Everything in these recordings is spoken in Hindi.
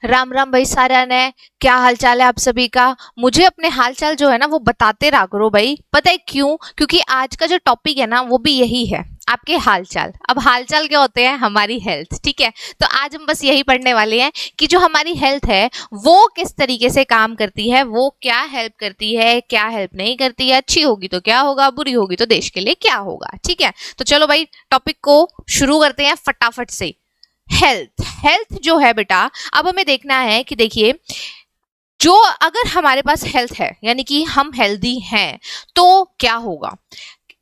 राम राम भाई सारा ने, क्या हाल चाल है आप सभी का। मुझे अपने हाल चाल जो है ना वो बताते रहा करो भाई। पता है क्यों? क्योंकि आज का जो टॉपिक है ना वो भी यही है, आपके हाल चाल। अब हाल चाल क्या होते हैं? हमारी हेल्थ। ठीक है, तो आज हम बस यही पढ़ने वाले हैं कि जो हमारी हेल्थ है वो किस तरीके से काम करती है, वो क्या हेल्प करती है, क्या हेल्प नहीं करती है, अच्छी होगी तो क्या होगा, बुरी होगी तो देश के लिए क्या होगा। ठीक है, तो चलो भाई टॉपिक को शुरू करते हैं फटाफट से। हेल्थ हेल्थ जो है बेटा, अब हमें देखना है कि देखिए, जो अगर हमारे पास हेल्थ है यानी कि हम हेल्दी हैं तो क्या होगा।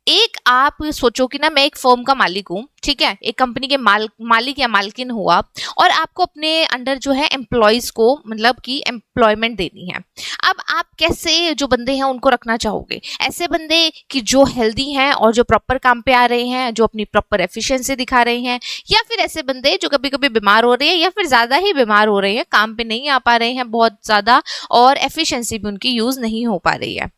एक आप सोचो कि ना, मैं एक फर्म का मालिक हूँ, ठीक है, एक कंपनी के मालिक या मालकिन हुआ, और आपको अपने अंडर जो है एम्प्लॉयज को मतलब कि एम्प्लॉयमेंट देनी है। अब आप कैसे जो बंदे हैं उनको रखना चाहोगे? ऐसे बंदे कि जो हेल्दी हैं और जो प्रॉपर काम पे आ रहे हैं, जो अपनी प्रॉपर एफिशिएंसी दिखा रहे हैं, या फिर ऐसे बंदे जो कभी कभी बीमार हो रहे हैं या फिर ज्यादा ही बीमार हो रहे हैं, काम पे नहीं आ पा रहे हैं बहुत ज्यादा, और एफिशिएंसी भी उनकी यूज नहीं हो पा रही है।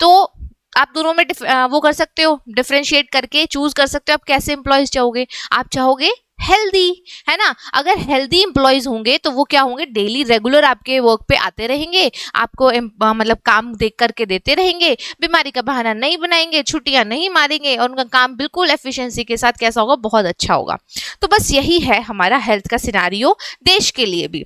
तो आप दोनों में वो कर सकते हो, डिफरेंशिएट करके चूज कर सकते हो आप कैसे एम्प्लॉयज चाहोगे। आप चाहोगे हेल्दी, है ना। अगर हेल्दी एम्प्लॉयज होंगे तो वो क्या होंगे, डेली रेगुलर आपके वर्क पे आते रहेंगे, आपको मतलब काम देख करके देते रहेंगे, बीमारी का बहाना नहीं बनाएंगे, छुट्टियां नहीं मारेंगे, और उनका काम बिल्कुल एफिशिएंसी के साथ कैसा होगा, बहुत अच्छा होगा। तो बस यही है हमारा हेल्थ का सिनारियो देश के लिए भी।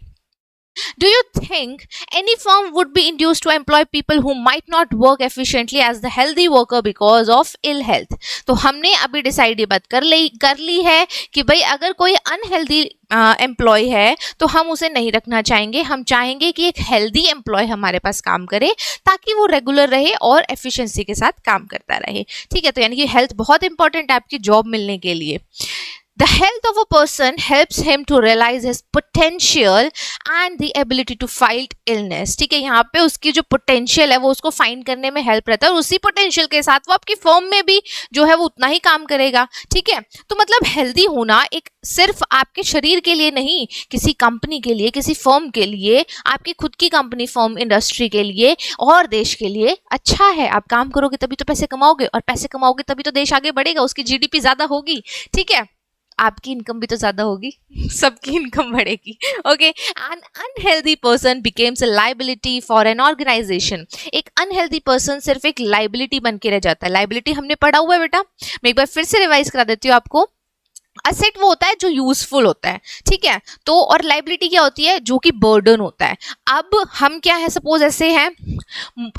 Do you think any firm would be induced to employ people who might not work efficiently as the healthy worker because of ill health? तो हमने अभी डिसाइड ये बात कर ली है कि भाई अगर कोई अनहेल्दी एम्प्लॉय है तो हम उसे नहीं रखना चाहेंगे। हम चाहेंगे कि एक हेल्दी एम्प्लॉय हमारे पास काम करे ताकि वो रेगुलर रहे और एफिशिएंसी के साथ काम करता रहे। ठीक है, तो यानी कि हेल्थ बहुत इंपॉर्टेंट है आपकी जॉब मिलने के लिए। The health of a person helps him to realize his potential and the ability to fight illness। ठीक है, यहाँ पे उसकी जो पोटेंशियल है वो उसको फाइंड करने में हेल्प रहता है, और उसी पोटेंशियल के साथ वो आपकी फर्म में भी जो है वो उतना ही काम करेगा। ठीक है, तो मतलब हेल्दी होना एक सिर्फ आपके शरीर के लिए नहीं, किसी कंपनी के लिए, किसी फर्म के लिए, आपकी खुद की कंपनी, फर्म, इंडस्ट्री के लिए और देश के लिए अच्छा है। आप काम करोगे तभी तो पैसे कमाओगे, और पैसे कमाओगे तभी तो देश आगे बढ़ेगा, उसकी जीडीपी ज्यादा होगी। ठीक है, आपकी इनकम भी तो ज्यादा होगी, सबकी इनकम बढ़ेगी। Okay, an unhealthy person becomes a liability for an organisation. एक अनहेल्दी पर्सन सिर्फ एक लाइबिलिटी बन के रह जाता है। लाइबिलिटी हमने पढ़ा हुआ है बेटा, मैं एक बार फिर से रिवाइज करा देती हूँ आपको। असेट वो होता है जो यूजफुल होता है, ठीक है, तो और लाइबिलिटी क्या होती है, जो कि बर्डन होता है। अब हम क्या है, सपोज ऐसे हैं,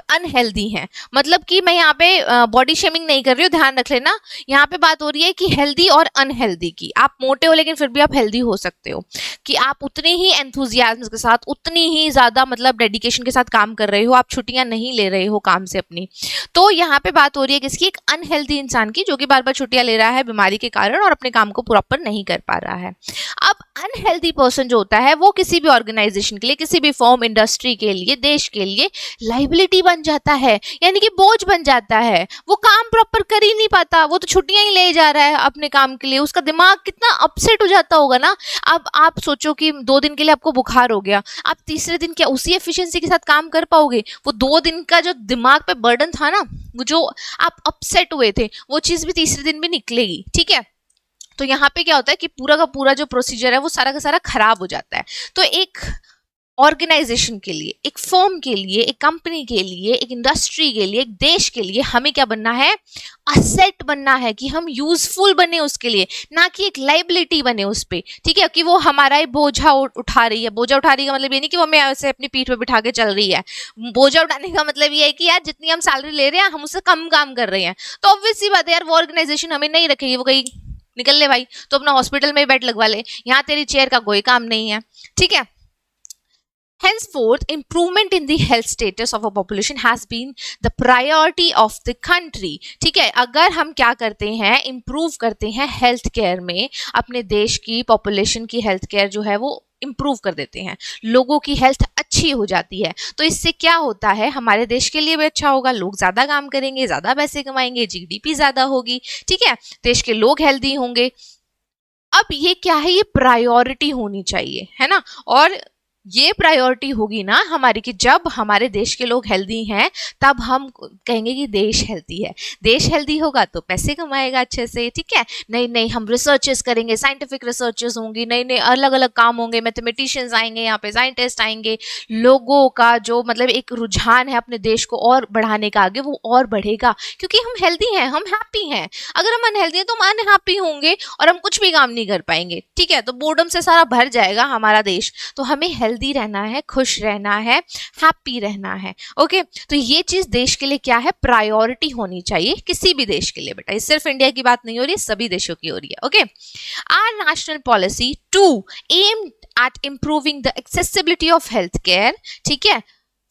अनहेल्दी हैं, मतलब कि मैं यहाँ पे बॉडी शेमिंग नहीं कर रही हूँ, ध्यान रख लेना। यहाँ पे बात हो रही है कि हेल्दी और अनहेल्दी की। आप मोटे हो लेकिन फिर भी आप हेल्दी हो सकते हो, कि आप उतने ही एंथुजियाज्म के साथ, उतनी ही ज्यादा मतलब डेडिकेशन के साथ काम कर रहे हो, आप छुट्टियां नहीं ले रहे हो काम से अपनी। तो यहाँ पे बात हो रही है किसकी, एक अनहेल्दी इंसान की, जो कि बार बार छुट्टियां ले रहा है बीमारी के कारण और अपने काम को प्रॉपर नहीं कर पा रहा है। अब अनहेल्दी पर्सन जो होता है वो किसी भी ऑर्गेनाइजेशन के लिए, किसी भी फॉर्म, इंडस्ट्री के लिए, देश के लिए लाइबिलिटी बन जाता है, यानी कि बोझ बन जाता है। वो काम प्रॉपर कर ही नहीं पाता, वो तो छुट्टियां ही ले जा रहा है अपने काम के लिए। उसका दिमाग कितना अपसेट हो जाता होगा ना। अब आप सोचो कि 2 दिन के लिए आपको बुखार हो गया, आप तीसरे दिन क्या उसी एफिशिएंसी के साथ काम कर पाओगे? वो 2 दिन का जो दिमाग पे बर्डन था ना, वो जो आप अपसेट हुए थे, वो चीज भी तीसरे दिन भी निकलेगी। ठीक है, तो यहाँ पे क्या होता है कि पूरा का पूरा जो प्रोसीजर है वो सारा का सारा खराब हो जाता है। तो एक ऑर्गेनाइजेशन के लिए, एक फर्म के लिए, एक कंपनी के लिए, एक इंडस्ट्री के लिए, एक देश के लिए हमें क्या बनना है, असेट बनना है, कि हम यूजफुल बने उसके लिए, ना कि एक लाइबिलिटी बने उस पे। ठीक है, कि वो हमारा ही बोझा उठा रही है। बोझा उठा रही है मतलब ये नहीं कि वो हमें ऐसे अपनी पीठ पे बिठा के चल रही है। बोझा उठाने का मतलब ये है कि यार जितनी हम सैलरी ले रहे हैं हम उससे कम काम कर रहे हैं, तो ऑब्वियस सी बात है यार, वो ऑर्गेनाइजेशन हमें नहीं रखेगी। वो कहीं निकल ले भाई, तो अपना हॉस्पिटल में बेड लगवा ले, यहाँ तेरी चेयर का कोई काम नहीं है। ठीक है, henceforth improvement in the health status of a population has been the priority of the country। ठीक है, अगर हम क्या करते हैं, इम्प्रूव करते हैं हेल्थ केयर में, अपने देश की पॉपुलेशन की हेल्थ केयर जो है वो इम्प्रूव कर देते हैं, लोगों की हेल्थ अच्छी हो जाती है, तो इससे क्या होता है, हमारे देश के लिए भी अच्छा होगा, लोग ज्यादा काम करेंगे, ज्यादा पैसे कमाएंगे, जीडीपी ज्यादा होगी। ठीक है, देश के लोग हेल्दी होंगे। अब ये क्या है, ये प्रायोरिटी होनी चाहिए, है ना। और ये प्रायोरिटी होगी ना हमारी कि जब हमारे देश के लोग हेल्दी हैं तब हम कहेंगे कि देश हेल्दी है। देश हेल्दी होगा तो पैसे कमाएगा अच्छे से, ठीक है। नहीं नहीं हम रिसर्चेस करेंगे, साइंटिफिक रिसर्चेस होंगी, नई नई अलग अलग काम होंगे, मैथमेटिशियंस आएंगे यहाँ पे, साइंटिस्ट आएंगे, लोगों का जो मतलब एक रुझान है अपने देश को और बढ़ाने का आगे वो और बढ़ेगा, क्योंकि हम हेल्दी हैं, हम हैप्पी हैं। अगर हम अनहेल्दी हैं तो हम अनहैप्पी होंगे और हम कुछ भी काम नहीं कर पाएंगे, ठीक है। तो बोर्डम से सारा भर जाएगा हमारा देश। तो हमें हेल्दी रहना है, खुश रहना है, हैप्पी रहना है। ओके, तो ये चीज देश के लिए क्या है, प्रायोरिटी होनी चाहिए किसी भी देश के लिए। बेटा ये सिर्फ इंडिया की बात नहीं हो रही, सभी देशों की हो रही है। Okay, our national policy to aim at improving the accessibility of healthcare, ठीक है,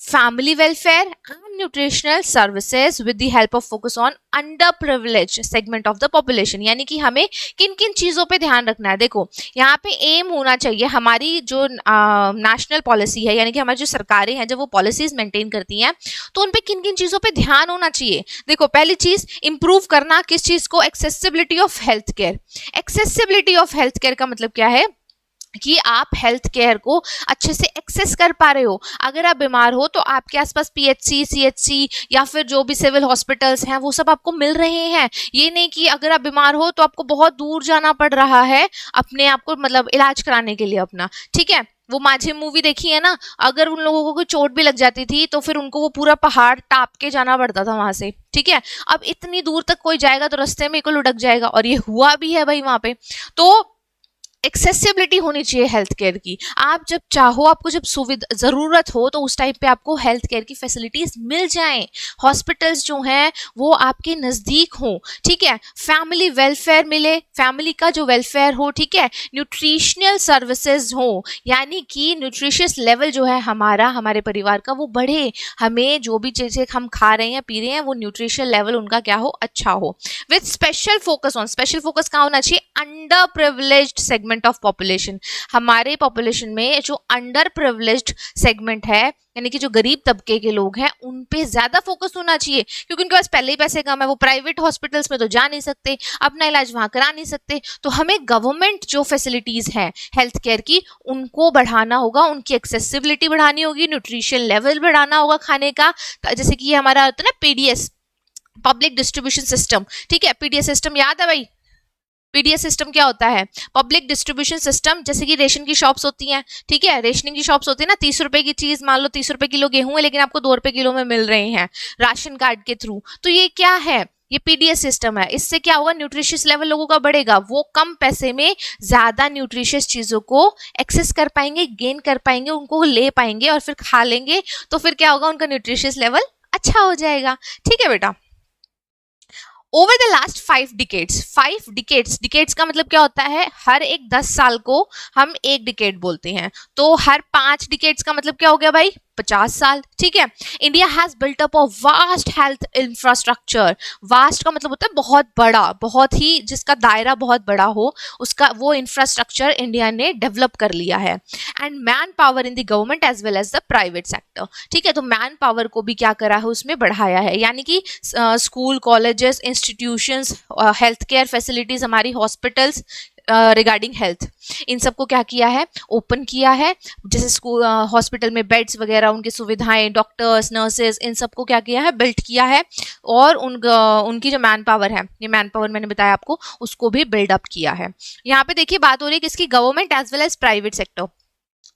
family welfare and nutritional services with the help of focus on underprivileged segment of the population। यानी कि हमें किन किन चीज़ों पे ध्यान रखना है। देखो यहाँ पे एम होना चाहिए, हमारी जो नेशनल पॉलिसी है यानी कि हमारी जो सरकारें हैं जब वो पॉलिसीज मेंटेन करती हैं तो उन पे किन किन चीज़ों पे ध्यान होना चाहिए। देखो पहली चीज़ इम्प्रूव करना, किस चीज़ को, accessibility of health care. Accessibility of health care का मतलब क्या है कि आप हेल्थ केयर को अच्छे से एक्सेस कर पा रहे हो। अगर आप बीमार हो तो आपके आसपास पीएचसी, सीएचसी या फिर जो भी सिविल हॉस्पिटल्स हैं वो सब आपको मिल रहे हैं। ये नहीं कि अगर आप बीमार हो तो आपको बहुत दूर जाना पड़ रहा है अपने आप को मतलब इलाज कराने के लिए अपना, ठीक है। वो माझी मूवी देखी है ना, अगर उन लोगों को कोई चोट भी लग जाती थी तो फिर उनको वो पूरा पहाड़ टाप के जाना पड़ता था वहां से, ठीक है। अब इतनी दूर तक कोई जाएगा तो रास्ते में को लुढ़क जाएगा, और ये हुआ भी है भाई वहां पे। तो एक्सेसिबिलिटी होनी चाहिए हेल्थ केयर की। आप जब चाहो, आपको जब सुविधा ज़रूरत हो तो उस टाइप पे आपको हेल्थ केयर की फैसिलिटीज़ मिल जाएं। हॉस्पिटल्स जो हैं वो आपके नज़दीक हों, ठीक है। फैमिली वेलफेयर मिले, फैमिली का जो वेलफेयर हो, ठीक है। न्यूट्रिशनल सर्विसेज हो, यानी कि न्यूट्रिशियस लेवल जो है हमारा, हमारे परिवार का, वो बढ़े। हमें जो भी चीज़ें हम खा रहे हैं पी रहे हैं वो न्यूट्रिशन लेवल उनका क्या हो, अच्छा हो। With special focus on, special focus कहाँ होना चाहिए, under privileged segment of population. हमारे पॉपुलेशन में जो अंडर प्रिविलेज्ड सेगमेंट है यानी कि जो गरीब तबके के लोग हैं उन पे ज्यादा फोकस होना चाहिए, क्योंकि उनके पास पहले ही पैसे कम है, वो प्राइवेट हॉस्पिटल्स में तो जा नहीं सकते, अपना इलाज वहां करा नहीं सकते। तो हमें गवर्नमेंट जो फैसिलिटीज हैं हेल्थ केयर की उनको बढ़ाना होगा, उनकी एक्सेसिबिलिटी बढ़ानी होगी, न्यूट्रिशन लेवल बढ़ाना होगा खाने का। जैसे कि हमारा होता है ना पीडीएस, पब्लिक डिस्ट्रीब्यूशन सिस्टम, ठीक है। पीडीएस सिस्टम याद है भाई, पीडीएस सिस्टम क्या होता है, पब्लिक डिस्ट्रीब्यूशन सिस्टम। जैसे कि रेशन की शॉप्स होती हैं, ठीक है, रेशनिंग की शॉप्स होती है ना, 30 रुपए की चीज, मान लो 30 रुपए किलो गेहूं है लेकिन आपको 2 रुपए किलो में मिल रहे हैं राशन कार्ड के थ्रू। तो ये क्या है, ये पीडीएस सिस्टम है। इससे क्या होगा, न्यूट्रिशियस लेवल लोगों का बढ़ेगा, वो कम पैसे में ज्यादा न्यूट्रिशियस चीजों को एक्सेस कर पाएंगे, गेन कर पाएंगे, उनको ले पाएंगे और फिर खा लेंगे। तो फिर क्या होगा, उनका न्यूट्रिशियस लेवल अच्छा हो जाएगा, ठीक है बेटा। Over the last 5 decades, 5 decades, decades का मतलब क्या होता है, हर एक 10 साल को हम एक डिकेड बोलते हैं। तो हर 5 डिकेड्स का मतलब क्या हो गया भाई, 50 साल, ठीक है। India has built up a vast health infrastructure. Vast का मतलब होता है बहुत बड़ा, बहुत ही, जिसका दायरा बहुत बड़ा हो, उसका वो इंफ्रास्ट्रक्चर इंडिया ने डेवलप कर लिया है। And manpower in the government as well as the private sector, ठीक है। तो मैन पावर को भी क्या करा है, उसमें बढ़ाया है, यानी कि school, colleges, institutions, health care facilities, हमारी हॉस्पिटल्स रिगार्डिंग हेल्थ, इन सबको क्या किया है, ओपन किया है। जैसे स्कूल, हॉस्पिटल में बेड्स वगैरह, उनकी सुविधाएं, डॉक्टर्स, नर्सेज, इन सबको क्या किया है, बिल्ड किया है। और उनकी जो मैन पावर है, ये मैन पावर मैंने बताया आपको, उसको भी बिल्डअप किया है। यहाँ पे देखिए बात हो रही है किसकी, government as well as private sector.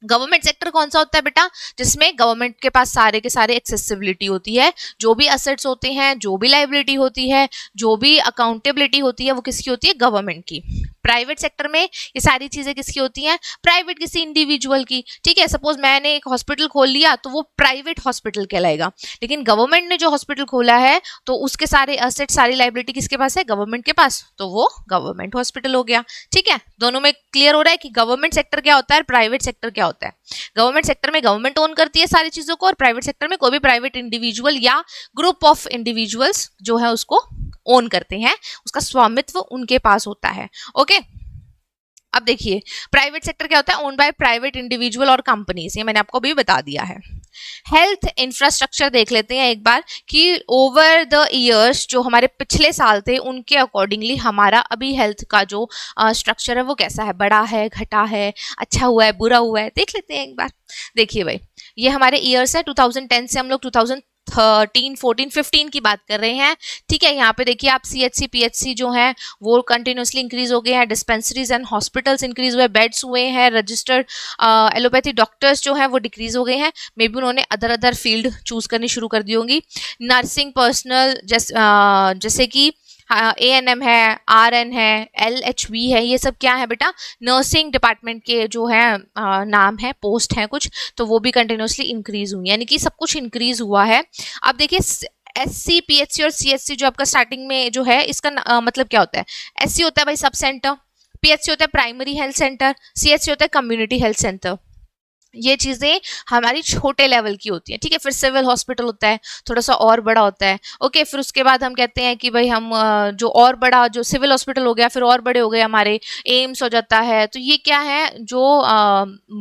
Government sector कौन सा होता है बेटा, जिसमें गवर्नमेंट के पास सारे के सारे एक्सेसिबिलिटी होती है, जो भी असेट्स होते हैं, जो भी लाइबिलिटी होती है, जो भी अकाउंटेबिलिटी होती है, वो किसकी होती है, गवर्नमेंट की। प्राइवेट सेक्टर में ये सारी चीजें किसकी होती हैं, प्राइवेट, किसी इंडिविजुअल की, ठीक है। सपोज मैंने एक हॉस्पिटल खोल लिया तो वो प्राइवेट हॉस्पिटल कहलाएगा, लेकिन गवर्नमेंट ने जो हॉस्पिटल खोला है तो उसके सारे असेट, सारी लाइबिलिटी किसके पास है, गवर्नमेंट के पास, तो वो गवर्नमेंट हॉस्पिटल हो गया, ठीक है। दोनों में क्लियर हो रहा है कि गवर्नमेंट सेक्टर क्या होता है, प्राइवेट सेक्टर क्या होता है। गवर्नमेंट सेक्टर में गवर्नमेंट ओन करती है सारी चीजों को, और प्राइवेट सेक्टर में कोई भी प्राइवेट इंडिविजुअल या ग्रुप ऑफ इंडिविजुअल्स जो है उसको ओन करते हैं, उसका स्वामित्व उनके पास होता है। ओके, अब देखिए प्राइवेट सेक्टर क्या होता है, ओन बाय प्राइवेट इंडिविजुअल और कंपनीज, ये मैंने आपको भी बता दिया है। हेल्थ इंफ्रास्ट्रक्चर देख लेते हैं एक बार कि ओवर द ईयर्स जो हमारे पिछले साल थे उनके अकॉर्डिंगली हमारा अभी हेल्थ का जो स्ट्रक्चर है वो कैसा है, बढ़ा है, घटा है, अच्छा हुआ है, बुरा हुआ है, देख लेते हैं एक बार। देखिए भाई ये हमारे ईयर्स है, 2010 से हम लोग 2013, 14, 15 की बात कर रहे हैं, ठीक है। यहाँ पे देखिए आप CHC PHC जो है वो कंटिन्यूसली इंक्रीज हो गए हैं, डिस्पेंसरीज एंड हॉस्पिटल्स इंक्रीज हुए, बेड्स हुए हैं, रजिस्टर्ड एलोपैथी डॉक्टर्स जो हैं वो डिक्रीज हो गए हैं, मे बी उन्होंने अदर फील्ड चूज करनी शुरू कर दी होंगी। नर्सिंग पर्सनल जैसे कि ANM है, RN है, LHV है, ये सब क्या है बेटा, नर्सिंग डिपार्टमेंट के जो है नाम है, पोस्ट हैं कुछ, तो वो भी कंटिन्यूसली इंक्रीज हुई, यानी कि सब कुछ इंक्रीज हुआ है। अब देखिए SC PHC और CHC जो आपका स्टार्टिंग में जो है इसका मतलब क्या होता है, SC होता है भाई सब सेंटर, PHC होता है प्राइमरी हेल्थ सेंटर, CHC होता है कम्युनिटी हेल्थ सेंटर। ये चीजें हमारी छोटे लेवल की होती है, ठीक है। फिर सिविल हॉस्पिटल होता है, थोड़ा सा और बड़ा होता है, ओके। फिर उसके बाद हम कहते हैं कि भाई हम जो और बड़ा जो सिविल हॉस्पिटल हो गया, फिर और बड़े हो गए हमारे एम्स हो जाता है। तो ये क्या है जो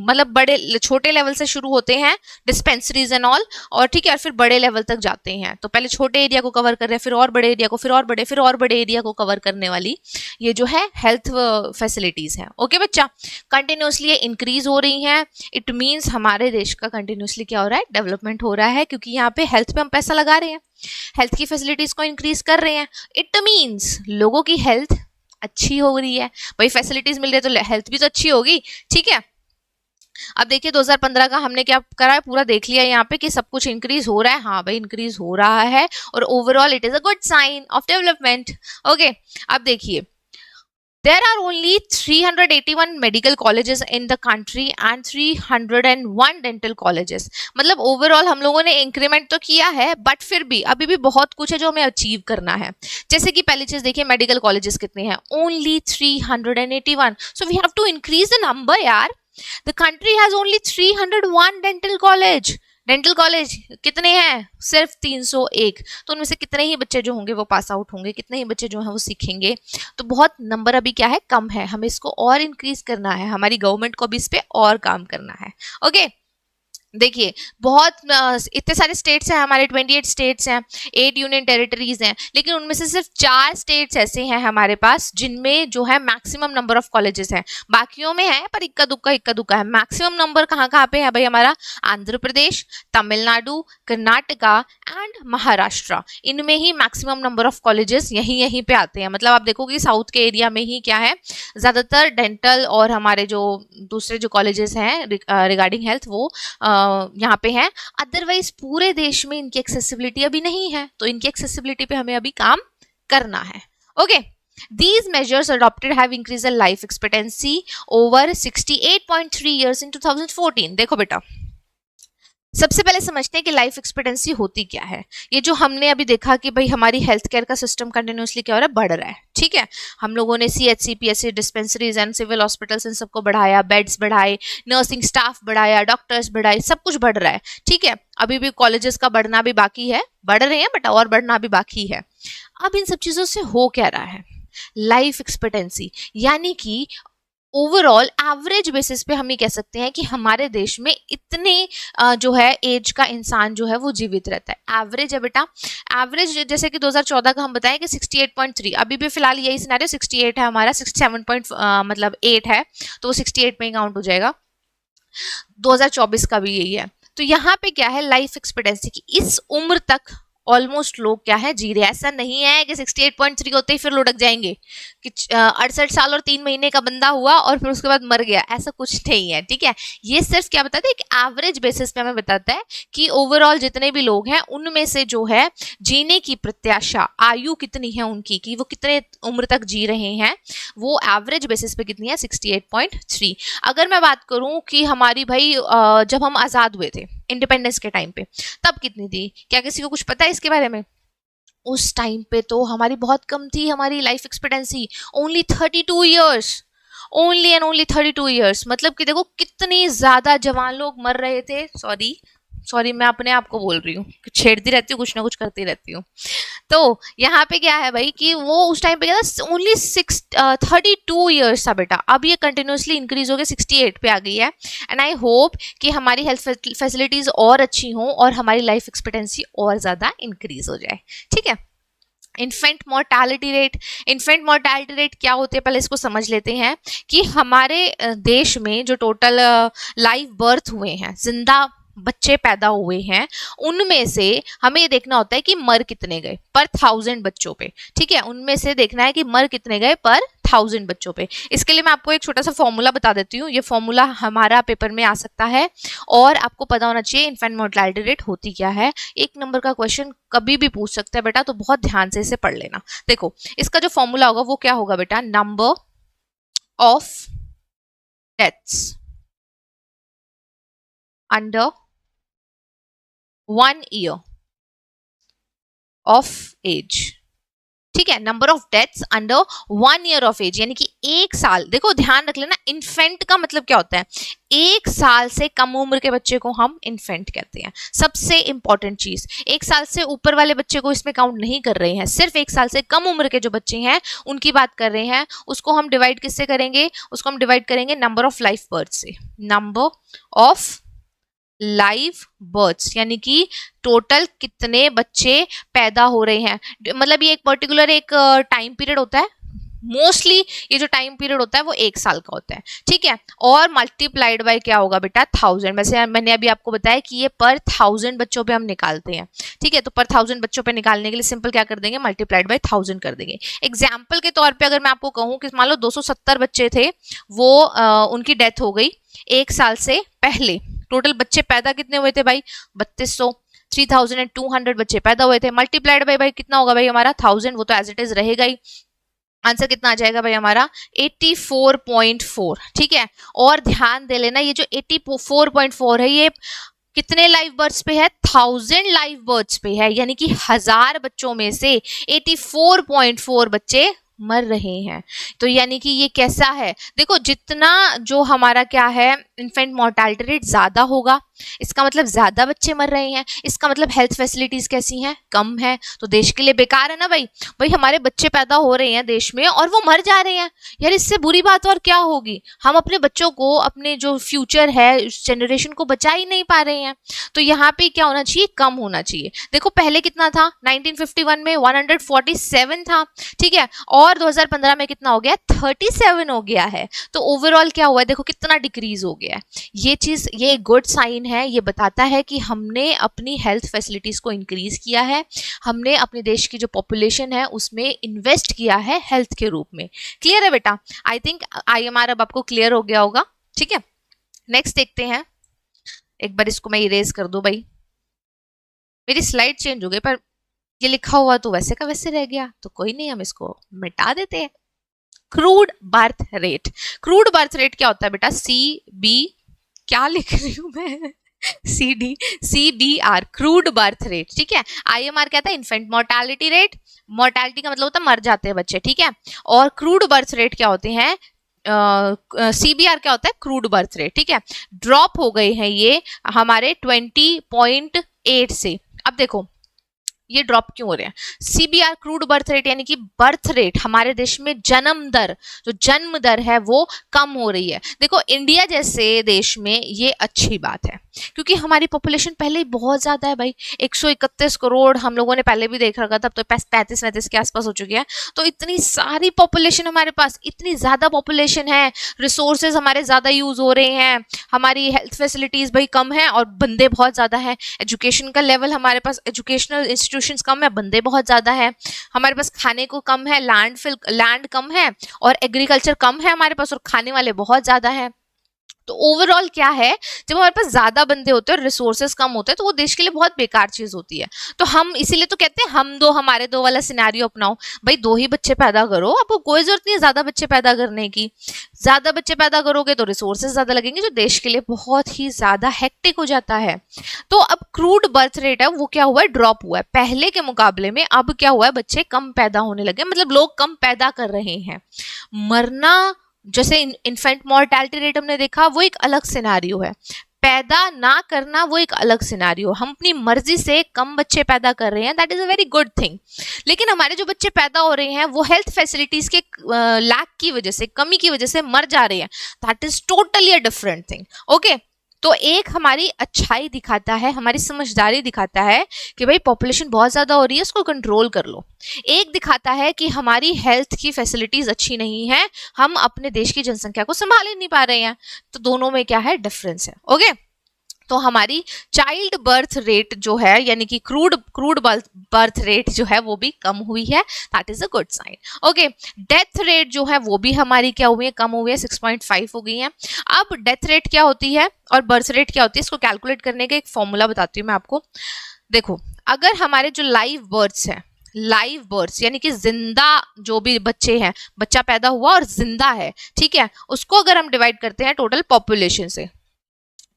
मतलब बड़े छोटे लेवल से शुरू होते हैं डिस्पेंसरीज एंड ऑल, और ठीक है, और फिर बड़े लेवल तक जाते हैं। तो पहले छोटे एरिया को कवर कर रहे हैं, फिर और बड़े एरिया को, फिर और बड़े एरिया को कवर करने वाली ये जो है हेल्थ फैसिलिटीज है, ओके बच्चा। कंटिन्यूसली ये इंक्रीज हो रही हैं, इट मीन्स हमारे देश का कंटिन्यूसली क्या हो रहा है, डेवलपमेंट हो रहा है, क्योंकि यहाँ पे हेल्थ पे हम पैसा लगा रहे हैं, हेल्थ की फैसिलिटीज को इंक्रीज कर रहे हैं। इट मीन्स लोगों की हेल्थ अच्छी हो रही है, भाई फैसिलिटीज मिल रही है तो हेल्थ भी तो अच्छी होगी, ठीक है। अब देखिए 2015 का हमने क्या करा है, पूरा देख लिया यहाँ पे कि सब कुछ इंक्रीज हो रहा है, हाँ भाई इंक्रीज हो रहा है, और overall it is a good sign of development, okay. अब देखिए there are only 381 medical colleges in the country and 301 dental colleges। मतलब ओवरऑल हम लोगों ने इंक्रीमेंट तो किया है, बट फिर भी अभी भी बहुत कुछ है जो हमें अचीव करना है। जैसे कि पहली चीज देखिए मेडिकल कॉलेजेस कितने हैं, only 381, so we have to increase the number यार। The country has only 301 dental college, dental college कितने हैं, सिर्फ 301। तो उनमें से कितने ही बच्चे जो होंगे वो पास आउट होंगे, कितने ही बच्चे जो हैं वो सीखेंगे, तो बहुत नंबर अभी क्या है, कम है, हमें इसको और इंक्रीज करना है, हमारी गवर्नमेंट को भी इस पे और काम करना है, ओके। देखिए बहुत इतने सारे स्टेट्स हैं हमारे, 28 स्टेट्स हैं, 8 यूनियन टेरिटरीज हैं, लेकिन उनमें से सिर्फ 4 स्टेट्स ऐसे हैं हमारे पास जिनमें जो है मैक्सिमम नंबर ऑफ कॉलेजेस हैं। बाकियों में है पर इक्का दुक्का है। मैक्सिमम नंबर कहाँ कहाँ पे है भाई, हमारा आंध्र प्रदेश, तमिलनाडु, कर्नाटका एंड महाराष्ट्र, इनमें ही मैक्सिमम नंबर ऑफ कॉलेजेस यहीं पे आते हैं। मतलब आप देखोगे साउथ के एरिया में ही क्या है, ज्यादातर डेंटल और हमारे जो दूसरे जो कॉलेजेस हैं रिगार्डिंग हेल्थ वो यहाँ पे है। अदरवाइज पूरे देश में इनकी एक्सेसिबिलिटी अभी नहीं है, तो इनकी एक्सेसिबिलिटी पे हमें अभी काम करना है, okay. These measures adopted have increased the life expectancy over 68.3 years in 2014। देखो बेटा सबसे पहले समझते हैं कि लाइफ एक्सपेक्टेंसी होती क्या है। ये जो हमने अभी देखा कि भाई हमारी हेल्थ केयर का सिस्टम कंटिन्यूसली क्या हो रहा है, बढ़ रहा है, ठीक है। हम लोगों ने CHC PHC dispensaries and civil hospitals इन सबको बढ़ाया, बेड्स बढ़ाए, नर्सिंग स्टाफ बढ़ाया, डॉक्टर्स बढ़ाए, सब कुछ बढ़ रहा है, ठीक है। अभी भी कॉलेजेस का बढ़ना भी बाकी है, बढ़ रहे हैं बट और बढ़ना भी बाकी है। अब इन सब चीजों से हो क्या रहा है, लाइफ एक्सपेक्टेंसी यानी कि ओवरऑल एवरेज बेसिस पे हम ये कह सकते हैं कि हमारे देश में इतने जो है एज का इंसान जो है वो जीवित रहता है। एवरेज है बेटा, एवरेज जैसे कि 2014 का हम बताएं कि 68.3, अभी भी फिलहाल यही सिनेरियो 68 है हमारा, 67 मतलब 8 है तो वो 68 में ही काउंट हो जाएगा। 2024 का भी यही है। तो यहाँ पे क्या है, लाइफ एक्सपेक्टेंसी की इस उम्र तक ऑलमोस्ट लोग क्या है जी रहे। ऐसा नहीं है कि 68.3 होते ही फिर लुढ़क जाएंगे कि 68 साल और 3 महीने का बंदा हुआ और फिर उसके बाद मर गया, ऐसा कुछ नहीं है, ठीक है। ये सिर्फ क्या बताता है, एक एवरेज बेसिस पे हमें बताता है कि ओवरऑल जितने भी लोग हैं उनमें से जो है जीने की प्रत्याशा, आयु कितनी है उनकी, कि वो कितने उम्र तक जी रहे हैं, वो एवरेज बेसिस पे कितनी है, 68.3। अगर मैं बात करूं कि हमारी भाई जब हम आजाद हुए थे इंडिपेंडेंस के टाइम पे, तब कितनी थी, क्या किसी को कुछ पता है इसके बारे में? उस टाइम पे तो हमारी बहुत कम थी, हमारी life expectancy only 32 years, only and only 32 years. मतलब कि देखो कितनी ज्यादा जवान लोग मर रहे थे। सॉरी मैं अपने आप को बोल रही हूँ, छेड़ती रहती हूँ, कुछ ना कुछ करती रहती हूँ। तो यहाँ पे क्या है भाई कि वो उस टाइम पे क्या था, ओनली 32 ईयर्स था बेटा, अब ये कंटिन्यूसली इंक्रीज हो गया 68 पे आ गई है। एंड आई होप कि हमारी हेल्थ फैसिलिटीज और अच्छी हों और हमारी लाइफ एक्सपेक्टेंसी और ज़्यादा इंक्रीज हो जाए। ठीक है। Infant mortality rate, infant mortality rate क्या होती है पहले इसको समझ लेते हैं कि हमारे देश में जो टोटल लाइव बर्थ हुए हैं, जिंदा बच्चे पैदा हुए हैं, उनमें से हमें ये देखना होता है कि मर कितने गए पर 1000 बच्चों पे। ठीक है, उनमें से देखना है कि मर कितने गए पर 1000 बच्चों पे। इसके लिए मैं आपको एक छोटा सा फॉर्मूला बता देती हूँ, ये फॉर्मूला हमारा पेपर में आ सकता है और आपको पता होना चाहिए इन्फेंट मोर्टालिटी रेट होती क्या है। 1 नंबर का क्वेश्चन कभी भी पूछ सकता है बेटा, तो बहुत ध्यान से इसे पढ़ लेना। देखो इसका जो फॉर्मूला होगा वो क्या होगा बेटा, number of deaths under 1 year of age. ठीक है, number of deaths under 1 year of age, यानी कि 1 साल। देखो ध्यान रख लेना, इन्फेंट का मतलब क्या होता है, 1 साल से कम उम्र के बच्चे को हम इन्फेंट कहते हैं। सबसे इंपॉर्टेंट चीज, 1 साल से ऊपर वाले बच्चे को इसमें काउंट नहीं कर रहे हैं, सिर्फ 1 साल से कम उम्र के जो बच्चे हैं उनकी बात कर रहे हैं। उसको हम डिवाइड किससे करेंगे, उसको हम डिवाइड करेंगे नंबर ऑफ लाइफ बर्थ से, नंबर ऑफ लाइव बर्थ्स, यानी कि टोटल कितने बच्चे पैदा हो रहे हैं। मतलब ये एक पर्टिकुलर एक टाइम पीरियड होता है, मोस्टली ये जो टाइम पीरियड होता है वो 1 साल का होता है। ठीक है, और मल्टीप्लाइड बाय क्या होगा बेटा, 1000। वैसे मैंने अभी आपको बताया कि ये पर 1000 बच्चों पे हम निकालते हैं। ठीक है, तो पर 1000 बच्चों पे निकालने के लिए सिंपल क्या कर देंगे, मल्टीप्लाइड बाय 1000 कर देंगे। एग्जाम्पल के तौर पे अगर मैं आपको कहूँ कि मान लो 270 बच्चे थे, वो उनकी डेथ हो गई 1 साल से पहले। टोटल बच्चे पैदा कितने हुए थे भाई, 3200, 3200 बच्चे पैदा हुए थे। मल्टीप्लाइड बाय भाई कितना होगा भाई हमारा 1000, वो तो एज इट इज रहेगा ही। आंसर कितना आ जाएगा भाई हमारा 84.4। ठीक है, और ध्यान दे लेना ये जो 84.4 है ये कितने लाइव बर्थ्स पे है, 1000 लाइव बर्थ्स पे है, यानी कि 1000 बच्चों में से 84.4 बच्चे मर रहे हैं। तो यानी कि ये कैसा है, देखो जितना जो हमारा क्या है इन्फेंट मोर्टालिटी रेट ज्यादा होगा, इसका मतलब ज्यादा बच्चे मर रहे हैं, इसका मतलब हेल्थ फैसिलिटीज कैसी हैं, कम है, तो देश के लिए बेकार है ना भाई। भाई हमारे बच्चे पैदा हो रहे हैं देश में और वो मर जा रहे हैं, यार इससे बुरी बात और क्या होगी। हम अपने बच्चों को, अपने जो फ्यूचर है उस जनरेशन को बचा ही नहीं पा रहे हैं। तो यहाँ पे क्या होना चाहिए, कम होना चाहिए। देखो पहले कितना था, 1951 में 147 था। ठीक है, और 2015 में कितना हो गया, 37 हो गया है। तो ओवरऑल क्या हुआ है, देखो कितना डिक्रीज हो गया है। ये चीज, ये एक गुड साइन है, ये बताता है कि हमने अपनी हेल्थ फैसिलिटीज को इंक्रीज किया है, हमने अपने देश की जो पॉपुलेशन है उसमें इन्वेस्ट किया है हेल्थ के रूप में। क्लियर है बेटा, आई थिंक IMR अब आपको क्लियर हो गया होगा। ठीक है, नेक्स्ट देखते हैं। एक बार इसको मैं इरेज कर दूं भाई, मेरी स्लाइड चेंज हो गई पर ये लिखा हुआ तो वैसे का वैसे रह गया, तो कोई नहीं, हम इसको मिटा देते हैं। Crude birth rate, crude birth rate क्या होता है बेटा, CB, क्या लिख रही हूं मैं, CDR, क्रूड बर्थ रेट। ठीक है, IMR क्या था, इन्फेंट मोर्टालिटी रेट, मोर्टालिटी का मतलब होता है मर जाते हैं बच्चे। ठीक है, और क्रूड बर्थ रेट क्या होते हैं, CBR क्या होता है, क्रूड बर्थ रेट। ठीक है, ड्रॉप हो गए हैं ये हमारे 20.8 से। अब देखो ये ड्रॉप क्यों हो रहे हैं, CBR क्रूड बर्थ रेट यानी कि बर्थ रेट, हमारे देश में जन्म दर, जो जन्म दर है वो कम हो रही है। देखो इंडिया जैसे देश में ये अच्छी बात है, क्योंकि हमारी पॉपुलेशन पहले ही बहुत ज्यादा है भाई, 131 करोड़ हम लोगों ने पहले भी देख रखा था, अब तो 35-39 के आसपास हो चुकी है। तो इतनी सारी पॉपुलेशन हमारे पास, इतनी ज्यादा पॉपुलेशन है, रिसोर्सेज हमारे ज्यादा यूज हो रहे हैं, हमारी हेल्थ फैसिलिटीज भाई कम है और बंदे बहुत ज्यादा है। एजुकेशन का लेवल हमारे पास, एजुकेशनल इंस्टीट्यूशंस कम है, बंदे बहुत ज्यादा है। हमारे पास खाने को कम है, लैंड कम है, और एग्रीकल्चर कम है हमारे पास, और खाने वाले बहुत ज्यादा है। तो ओवरऑल क्या है, जब हमारे पास ज्यादा बंदे होते हैं और रिसोर्सेज कम होते हैं तो वो देश के लिए बहुत बेकार चीज होती है। तो हम इसीलिए तो कहते हैं हम दो हमारे दो वाला सिनेरियो अपनाओ, भाई 2 ही बच्चे पैदा करो, आपको कोई जरूरत नहीं है ज्यादा बच्चे पैदा करने की। ज्यादा बच्चे पैदा करोगे तो रिसोर्सेज ज्यादा लगेंगे, जो देश के लिए बहुत ही ज्यादा हेक्टिक हो जाता है। तो अब क्रूड बर्थ रेट है वो क्या हुआ है, ड्रॉप हुआ है पहले के मुकाबले में। अब क्या हुआ है, बच्चे कम पैदा होने लगे, मतलब लोग कम पैदा कर रहे हैं। मरना, जैसे इन्फेंट मोर्टालिटी रेट हमने देखा वो एक अलग सिनेरियो है, पैदा ना करना वो एक अलग सिनारियो, हम अपनी मर्जी से कम बच्चे पैदा कर रहे हैं, that is a very good thing. लेकिन हमारे जो बच्चे पैदा हो रहे हैं वो हेल्थ फैसिलिटीज के लैक की वजह से, कमी की वजह से मर जा रहे हैं, that is totally a different thing. Okay, तो एक हमारी अच्छाई दिखाता है, हमारी समझदारी दिखाता है कि भाई पॉपुलेशन बहुत ज्यादा हो रही है, उसको कंट्रोल कर लो। एक दिखाता है कि हमारी हेल्थ की फैसिलिटीज अच्छी नहीं है, हम अपने देश की जनसंख्या को संभाल ही नहीं पा रहे हैं। तो दोनों में क्या है, डिफरेंस है। ओके, तो हमारी चाइल्ड बर्थ रेट जो है, यानी कि क्रूड बर्थ रेट जो है वो भी कम हुई है, that is a good sign. Okay, death rate जो है वो भी हमारी क्या हुई है, कम हुई है, 6.5 हो गई है। अब डेथ रेट क्या होती है और बर्थ रेट क्या होती है, इसको कैलकुलेट करने का एक फॉर्मूला बताती हूँ मैं आपको। देखो, अगर हमारे जो लाइव बर्थ्स है, लाइव बर्थ्स यानी कि जिंदा जो भी बच्चे हैं, बच्चा पैदा हुआ और जिंदा है, ठीक है, उसको अगर हम डिवाइड करते हैं टोटल पॉपुलेशन से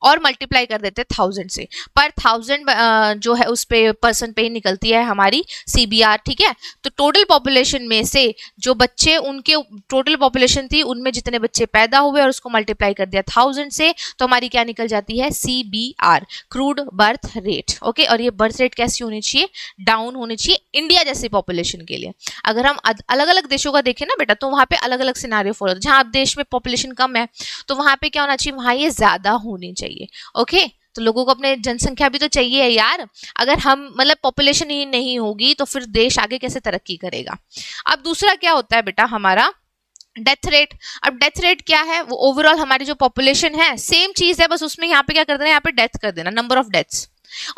और मल्टीप्लाई कर देते हैं 1000 से, पर 1000 जो है उस पे पर्सन पे ही निकलती है हमारी CBR, ठीक है। तो टोटल पॉपुलेशन में से जो बच्चे, उनके टोटल पॉपुलेशन थी उनमें जितने बच्चे पैदा हुए और उसको मल्टीप्लाई कर दिया 1000 से, तो हमारी क्या निकल जाती है, CBR, crude birth rate. Okay, और ये बर्थ रेट कैसी होनी चाहिए, डाउन होनी चाहिए इंडिया जैसी पॉपुलेशन के लिए। अगर हम अलग अलग देशों का देखें ना बेटा, तो वहाँ पे अलग अलग सिनारियो फॉलो होता है। जहाँ देश में पॉपुलेशन कम है तो वहाँ पे क्या होना चाहिए, वहाँ ये ज्यादा होनी चाहिए। ओके, तो लोगों को अपने जनसंख्या भी तो चाहिए है यार। अगर हम मतलब पॉपुलेशन ही नहीं होगी तो फिर देश आगे कैसे तरक्की करेगा। अब दूसरा क्या होता है बेटा, हमारा डेथ रेट। अब डेथ रेट क्या है, वो ओवरऑल हमारी जो पॉपुलेशन है सेम चीज है, बस उसमें यहाँ पे क्या कर देना, यहाँ पे डेथ कर देना, नंबर ऑफ डेथ्स।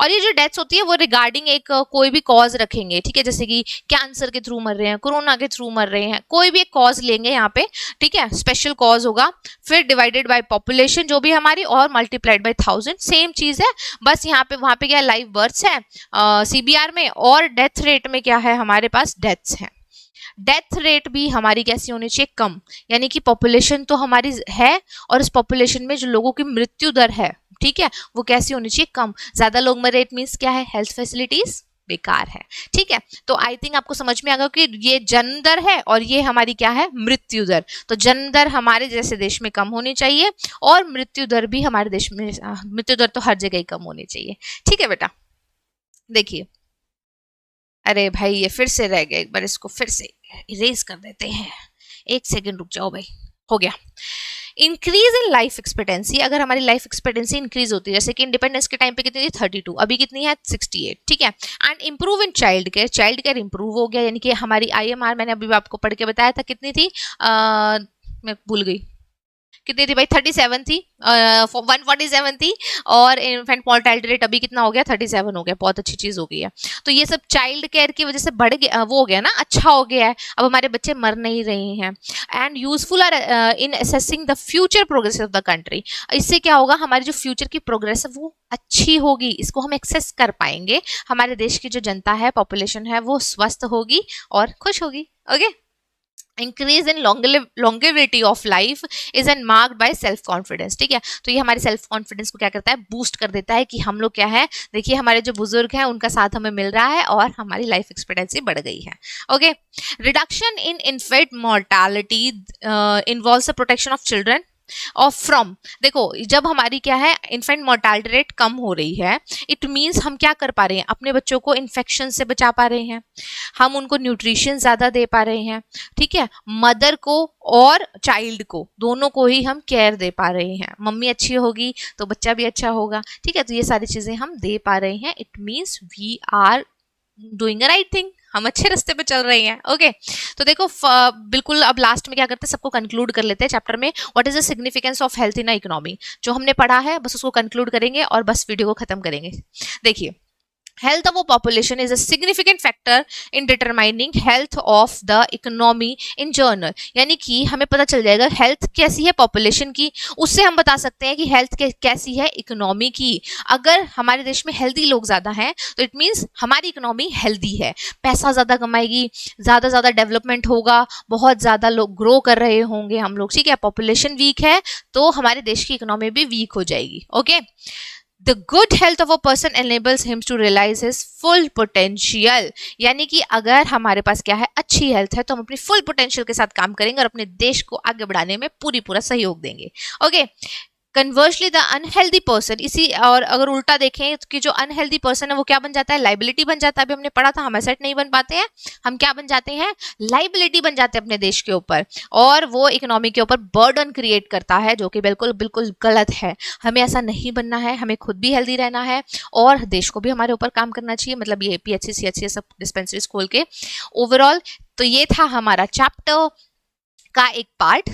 और ये जो डेथ्स होती है वो रिगार्डिंग एक कोई भी कॉज रखेंगे, ठीक है, जैसे कि कैंसर के थ्रू मर रहे हैं, कोरोना के थ्रू मर रहे हैं, कोई भी एक कॉज लेंगे यहाँ पे, ठीक है, स्पेशल कॉज होगा, फिर डिवाइडेड बाय पॉपुलेशन जो भी हमारी और मल्टीप्लाइड बाय 1000, सेम चीज है, बस यहाँ पे वहां पे क्या लाइव बर्थ्स है CBR में, और डेथ रेट में क्या है हमारे पास, डेथ्स है। डेथ रेट भी हमारी कैसी होनी चाहिए, कम, यानी कि पॉपुलेशन तो हमारी है और इस पॉपुलेशन में जो लोगों की मृत्यु दर है, ठीक है, वो कैसी होनी चाहिए, कम। ज्यादा लोग मरे इट मीन्स क्या है, हेल्थ फैसिलिटीज बेकार है, ठीक है। तो आई थिंक आपको समझ में आ गया कि ये जन्म दर है और ये हमारी क्या है, मृत्यु दर। तो जन्म दर हमारे जैसे देश में कम होनी चाहिए और मृत्यु दर भी हमारे देश में, मृत्यु दर तो हर जगह ही कम होनी चाहिए, ठीक है बेटा। देखिए, अरे भाई ये फिर से रह गया, एक बार इसको फिर से इरेज कर देते हैं, एक सेकंड रुक जाओ भाई, हो गया। इंक्रीज इन लाइफ एक्सपेक्टेंसी, अगर हमारी लाइफ एक्सपेक्टेंसी इंक्रीज होती है, जैसे कि इंडिपेंडेंस के टाइम पे कितनी थी 32, अभी कितनी है 68, ठीक है। And improve in child care improve हो गया, यानी कि हमारी IMR मैंने अभी आपको पढ़ के बताया था कितनी थी, मैं भूल गई कितनी थी भाई, 37 थी, 147 थी, और इन्फेंट मोर्टेलिटी रेट अभी कितना हो गया, 37 हो गया, बहुत अच्छी चीज हो गई है। तो ये सब चाइल्ड केयर की वजह से बढ़ गया, वो हो गया ना, अच्छा हो गया है, अब हमारे बच्चे मर नहीं रहे हैं। And useful are in assessing the future progress of the country, इससे क्या होगा, हमारी जो फ्यूचर की प्रोग्रेस है वो अच्छी होगी, इसको हम एक्सेस कर पाएंगे, हमारे देश की जो जनता है, पॉपुलेशन है, वो स्वस्थ होगी और खुश होगी। Okay, increase in longevity of life is an marked by self confidence, ठीक है। तो ये हमारे सेल्फ कॉन्फिडेंस को क्या करता है, बूस्ट कर देता है कि हम लोग क्या है, देखिए हमारे जो बुजुर्ग हैं उनका साथ हमें मिल रहा है और हमारी लाइफ एक्सपेक्टेंसी बढ़ गई है। Okay, reduction in infant mortality involves the protection of children और फ्रॉम, देखो जब हमारी क्या है, इन्फेंट मोर्टालिटी रेट कम हो रही है, इट मीन्स हम क्या कर पा रहे हैं, अपने बच्चों को इन्फेक्शन से बचा पा रहे हैं, हम उनको न्यूट्रिशन ज्यादा दे पा रहे हैं, ठीक है, मदर को और चाइल्ड को दोनों को ही हम केयर दे पा रहे हैं, मम्मी अच्छी होगी तो बच्चा भी अच्छा होगा, ठीक है। तो ये सारी चीजें हम दे पा रहे हैं, it means we are doing a right thing, हम अच्छे रास्ते पे चल रहे हैं। ओके, तो देखो बिल्कुल अब लास्ट में क्या करते हैं, सबको कंक्लूड कर लेते हैं चैप्टर में, what is the significance of health in a economy, जो हमने पढ़ा है बस उसको कंक्लूड करेंगे और बस वीडियो को खत्म करेंगे। देखिए, health of a population is a significant factor in determining health of the economy in general, यानी कि हमें पता चल जाएगा हेल्थ कैसी है पॉपुलेशन की, उससे हम बता सकते हैं कि हेल्थ कैसी है इकोनॉमी की। अगर हमारे देश में हेल्दी लोग ज्यादा हैं तो इट मीन्स हमारी इकोनॉमी हेल्दी है, पैसा ज्यादा कमाएगी, ज्यादा डेवलपमेंट होगा, बहुत ज्यादा लोग ग्रो कर रहे होंगे हम लोग, ठीक है। पॉपुलेशन वीक है तो हमारे देश की इकोनॉमी भी वीक हो जाएगी। Okay, The good health of a person enables him to realize his full potential, यानी कि अगर हमारे पास क्या है, अच्छी हेल्थ है तो हम अपनी फुल पोटेंशियल के साथ काम करेंगे और अपने देश को आगे बढ़ाने में पूरा सहयोग देंगे। Okay, conversely the unhealthy person, इसी और अगर उल्टा देखें कि जो अनहेल्दी पर्सन है वो क्या बन जाता है, लाइबिलिटी बन जाता है। अभी हमने पढ़ा था हम एसेट नहीं बन पाते हैं, हम क्या बन जाते हैं, लाइबिलिटी बन जाते हैं अपने देश के ऊपर, और वो इकोनॉमी के ऊपर बर्डन क्रिएट करता है, जो कि बिल्कुल बिल्कुल गलत है। हमें ऐसा नहीं बनना है, हमें खुद भी हेल्दी रहना है और देश को भी हमारे ऊपर काम करना चाहिए, मतलब ये PHC CHC सब डिस्पेंसरीज खोल के ओवरऑल। तो ये था हमारा चैप्टर का एक पार्ट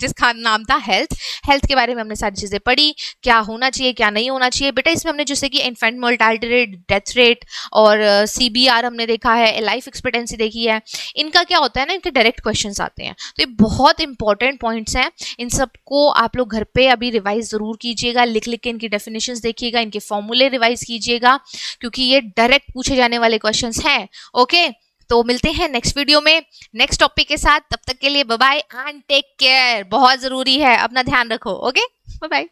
जिसका नाम था हेल्थ। हेल्थ के बारे में हमने सारी चीज़ें पढ़ी, क्या होना चाहिए क्या नहीं होना चाहिए। बेटा इसमें हमने जैसे कि infant mortality rate, death rate और CBR हमने देखा है, लाइफ एक्सपेक्टेंसी देखी है। इनका क्या होता है ना, इनके डायरेक्ट क्वेश्चंस आते हैं, तो ये बहुत इंपॉर्टेंट पॉइंट्स हैं। इन सबको आप लोग घर पे अभी रिवाइज ज़रूर कीजिएगा, लिख लिख के इनकी डेफिनेशंस देखिएगा, इनके फॉर्मूले रिवाइज कीजिएगा, क्योंकि ये डायरेक्ट पूछे जाने वाले क्वेश्चंस हैं। ओके, तो मिलते हैं नेक्स्ट वीडियो में नेक्स्ट टॉपिक के साथ। तब तक के लिए bye bye and take care. बहुत जरूरी है, अपना ध्यान रखो। Okay, bye bye.